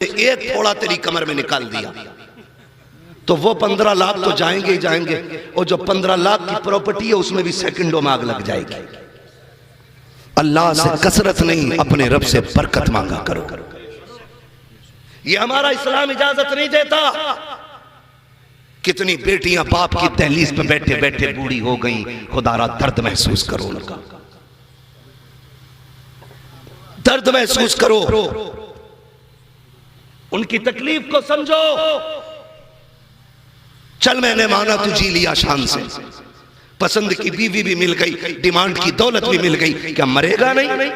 एक थोड़ा तेरी कमर में निकाल दिया तो वो 15 लाख तो जाएंगे ही जाएंगे, और जो 15 लाख की प्रॉपर्टी है उसमें भी सेकंडों में आग लग जाएगी। अल्लाह से कसरत नहीं, अपने रब से बरकत मांगा करो। ये हमारा इस्लाम इजाजत नहीं देता। कितनी बेटियां बाप की दहलीज पे बैठे बैठे बूढ़ी हो गई, खुदारा दर्द महसूस करो, उनका दर्द महसूस करो, उनकी तकलीफ को समझो। चल मैंने माना तू जी लिया शान से, पसंद की बीवी भी मिल गई, डिमांड की दौलत भी मिल गई, क्या मरेगा नहीं?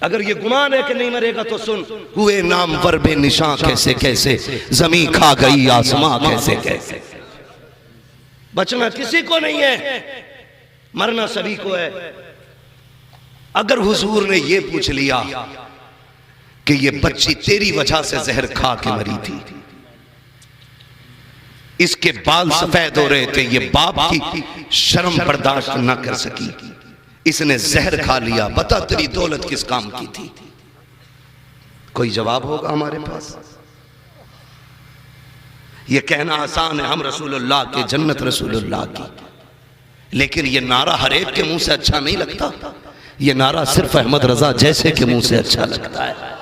अगर ये गुमान है कि नहीं मरेगा तो सुन, हुए नाम वर बेनिशां कैसे कैसे, जमीन खा गई आसमां कैसे कैसे। बचना किसी को नहीं है, मरना सभी को है। अगर हुजूर ने ये पूछ लिया कि ये बच्ची तेरी वजह से जहर खा के मरी थी, इसके बाल सफेद हो रहे थे, ये बाप की शर्म बर्दाश्त न कर सकी, इसने जहर खा लिया, बता तेरी दौलत किस काम की थी? कोई जवाब होगा हमारे पास? ये कहना आसान है, हम रसूलुल्लाह के, जन्नत रसूलुल्लाह की, लेकिन ये नारा हर एक के मुंह से अच्छा नहीं लगता। ये नारा सिर्फ अहमद रजा जैसे के मुंह से अच्छा लगता है।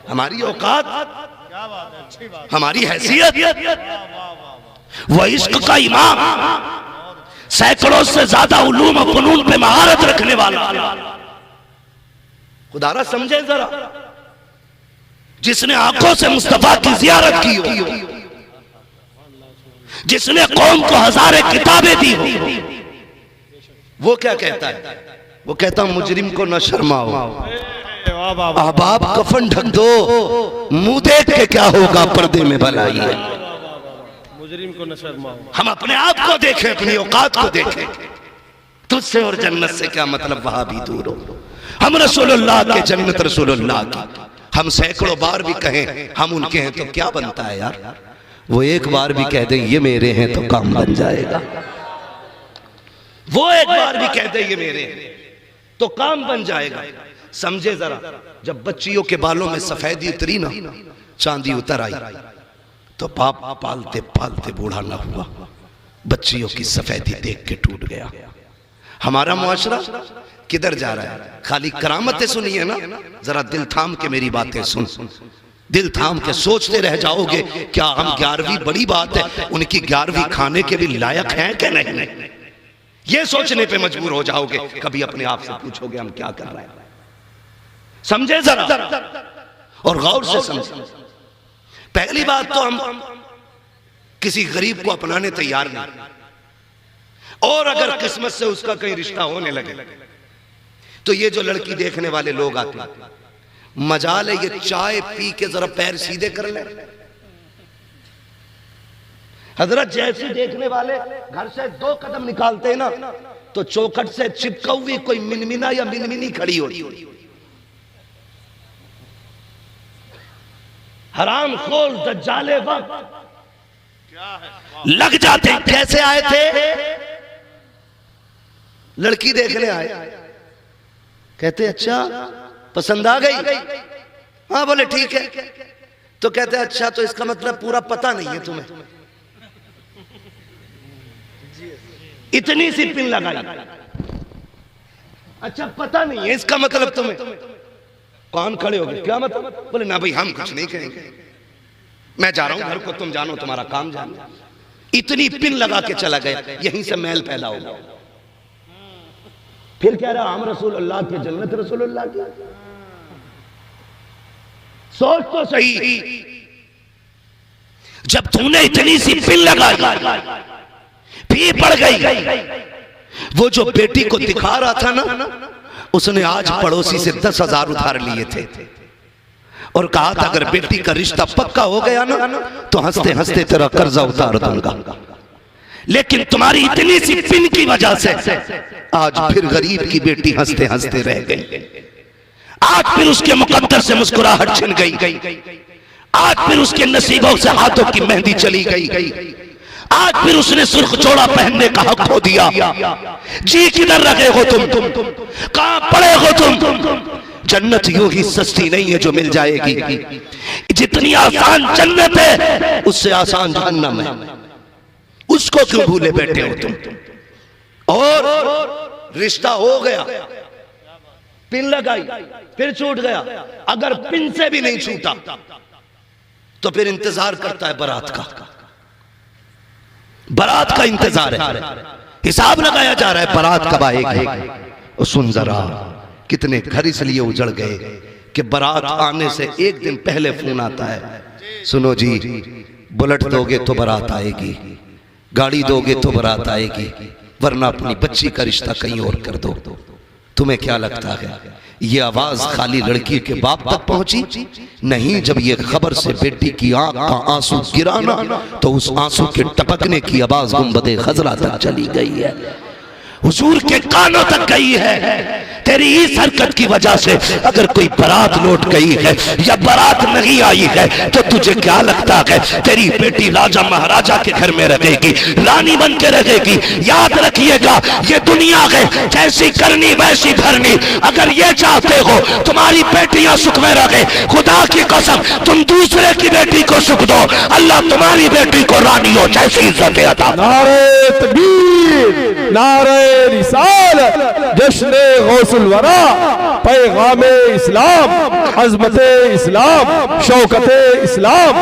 हमारी औकात, हमारी हैसियत, वो इश्क का इमाम, सैकड़ों से ज्यादा उलूम और फनून पे महारत रखने वाला, खुदारा समझे जरा, जिसने आंखों से मुस्तफा की जियारत की हो, जिसने कौम को हजारे किताबें दी हो, वो क्या कहता है? वो कहता मुजरिम को न शर्माओ, अहबाब कफन ढक दो, मुंह देख के क्या होगा, पर्दे में भलाई है। मुजरिम को न शर्माओ। हम अपने आप को देखें, अपनी औकात को देखें। तुझसे और जन्नत से क्या मतलब, वहां भी दूर हो। हम रसूलुल्लाह के, जन्नत रसूलुल्लाह की। हम सैकड़ों बार भी कहें हम उनके हैं तो क्या बनता है यार? वो एक बार भी कह दे ये मेरे हैं तो काम बन जाएगा। वो एक बार भी कह दे ये मेरे हैं तो काम बन जाएगा। समझे जरा, जब बच्चियों के बालों में सफेदी उतरी ना, चांदी उतर आई, तो बाप पालते पालते बूढ़ा ना हुआ, बच्चियों की सफेदी देख के टूट गया। हमारा मुआशरा किधर जा रहा है? खाली करामतें सुनिए ना, जरा दिल थाम के मेरी बातें सुन, दिल थाम के सोचते रह जाओगे क्या हम 11वीं बड़ी बात है, उनकी 11वीं खाने के भी लायक हैं कि नहीं? ये सोचने पे मजबूर हो जाओगे। कभी अपने आप से पूछोगे हम क्या कर रहे हैं? समझे जरा और गौर से समझे। पहली बात तो हम किसी गरीब को अपनाने तैयार नहीं, और अगर किस्मत से उसका कहीं रिश्ता होने लगे तो ये जो लड़की देखने वाले लोग आते हैं, मजाल है ये चाय पी के जरा पैर सीधे कर ले। हजरत जैसे देखने वाले घर से 2 कदम निकालते हैं ना, तो चौखट से चिपका हुई कोई मिनमिना या मिनमिनी खड़ी होती। हराम खोल दज्जाले वक्त लग जाते। कैसे आए थे? लड़की देखने आए, कहते अच्छा पसंद आ गई? हाँ बोले ठीक है। तो कहते अच्छा तो इसका मतलब पूरा पता नहीं है तुम्हें, इतनी सी पिन लगाई, अच्छा पता नहीं है इसका मतलब तुम्हें। कौन खड़े हो गए? क्या मतलब? बोले ना भाई हम कुछ नहीं कहेंगे, मैं जा रहा हूं घर को, तुम जानो तुम्हारा काम जानो। इतनी पिन लगा के चला गया, यहीं से मैल पैदा हो गया। फिर कह रहा हम रसूलुल्लाह के, जन्नत रसूलुल्लाह की। सोच तो सही, जब तूने इतनी सी पिन लगाई भी पड़ गई। वो जो बेटी को दिखा रहा था ना, उसने आज पड़ोसी से 10,000 उधार लिए थे और कहा था अगर बेटी का रिश्ता पक्का हो गया ना तो हंसते हंसते तेरा कर्जा उतार दूंगा। लेकिन तुम्हारी इतनी सी पिन की वजह से आज फिर गरीब की बेटी हंसते हंसते रह गई। आज फिर उसके मुकद्दर से मुस्कुराहट छिन गई। आज फिर उसके नसीबों से हाथों की मेहंदी चली गई। आज फिर उसने सुर्ख चोड़ा पहनने का हक खो दिया। जी किधर रखे हो तुम? कहां पड़े हो तुम? जन्नत यूं ही सस्ती नहीं है जो मिल जाएगी। जितनी आसान जन्नत है उससे आसान जहन्नम है। उसको क्यों भूले बैठे हो तुम? और रिश्ता हो गया, पिन लगाई, फिर छूट गया। अगर पिन से भी नहीं छूटा तो फिर इंतजार करता है बारात का। बारात का इंतजार है, हिसाब लगाया जा रहा है बारात कब आएगी। और सुन जरा, कितने घर इसलिए उजड़ गए कि बारात आने से एक दिन पहले फोन आता है, सुनो जी बुलेट दोगे तो बारात आएगी, गाड़ी दोगे तो बारात आएगी, वरना अपनी बच्ची का रिश्ता कहीं और कर दो। तुम्हें क्या लगता है ये आवाज खाली लड़की के बाप तक पहुंची? नहीं, जब ये खबर से बेटी की आंख का आंसू गिराना तो उस आंसू के टपकने की आवाज गुंबदे खजरा तक चली गई है, हुजूर के कानों तक गई है। तेरी इस हरकत की वजह से अगर कोई बारात लौट गई है या बारात नहीं आई है तो तुझे क्या लगता है तेरी बेटी राजा महाराजा के घर में रहेगी, रानी बन के रहेगी? याद रखिएगा ये दुनिया है, जैसी करनी वैसी भरनी। अगर ये चाहते हो तुम्हारी बेटियां सुख में रहे, खुदा की कसम तुम दूसरे की बेटी को सुख दो, अल्लाह तुम्हारी बेटी को रानियों जैसी इज्जत अता। नारे तकबीर, नारे रिसालत, जश्न गौसुल वरा, पैगाम इस्लाम, अज़मत इस्लाम, शौकत इस्लाम।